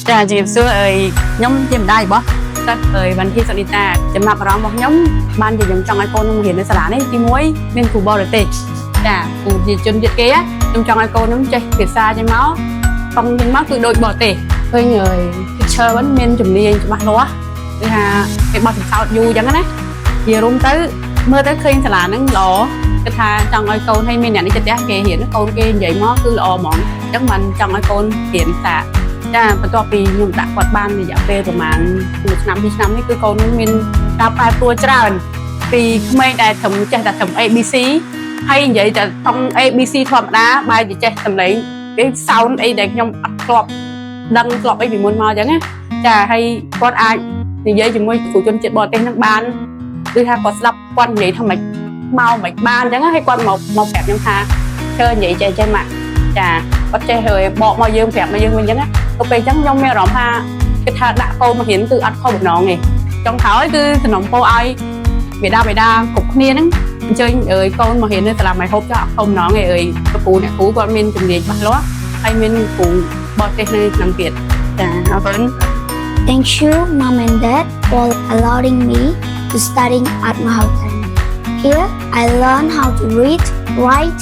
Chà chị xưa ơi nhóm chìm đai bó tất ơi văn thi soạn ta chìm mặt vào một nhóm ban thì nhóm trong ai con hiệnในสระនេះទី1មានគ្រូបរទេសចាគ្រូជាជនជាតិគេខ្ញុំចង់ឲ្យកូនខ្ញុំចេះភាសាចេះមកកុំចេញមកគឺដូចបរទេសឃើញហើយ teacher vẫnមានជំនាញច្បាស់លាស់គឺថាគេបោះសំសោតយូរអញ្ចឹងណាជារួមទៅមើលទៅឃើញសាលាហ្នឹងល្អគឺថាចង់ឲ្យកូនឲ្យមានអ្នកនេះចិត្តគេរៀនកូនគេនិយាយមកគឺល្អហ្មងអញ្ចឹងមិនចង់ឲ្យកូនរៀនសាចាបន្ទាប់ពីខ្ញុំដាក់គាត់បានរយៈពេលប្រហែល1ឆ្នាំ2ឆ្នាំនេះគឺកូនខ្ញុំមានការប្រែប្រួលច្រើនពីក្មេងដែលត្រឹមចេះតែត្រឹម ABC ហើយនិយាយតែថង ABC ធម្មតាបែរជាចេះសម្លេងគេ sound អីដែលខ្ញុំអត់ធ្លាប់ដឹងធ្លាប់អីពីមុនមកអញ្ចឹងណាចាហើយគាត់អាចនិយាយជាមួយគ្រូជនជាតិបរទេសនឹងបានគឺថាគាត់ស្ដាប់គាត់និយាយថាមិនមកមិនបានអញ្ចឹងហើយគាត់មកប្រាប់ខ្ញុំថាជើនិយាយចេះមកចាគាត់ចេះហើយបកមកយើងប្រាប់មកយើងវិញអញ្ចឹងណាទៅពេលអញ្ចឹងខ្ញុំមានអារម្មណ៍ថាគេថាដាក់កូនមករៀនគឺអត់ខុសបំណងទេចុងក្រោយគឺសំណុំពោឲ្យបេដាគ្រប់គ្នាហ្នឹងអញ្ជើញកូនមករៀននៅសាលាម៉ៃហូបចោលអត់ខុសបំណងទេគ្រូអ្នកគ្រូគាត់មានជំនាញច្បាស់លាស់ហើយមានគ្រូបរទេសនៅក្នុងទៀតចាអរគុណ Thank you, Mom and Dad, for allowing me to study at Mahal Academy. Here, I learn how to read, write,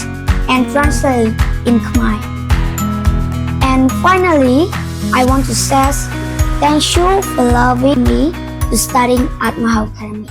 and translate in Khmer. And finally, I want to say thank you for allowing me to study at Mahal Academy.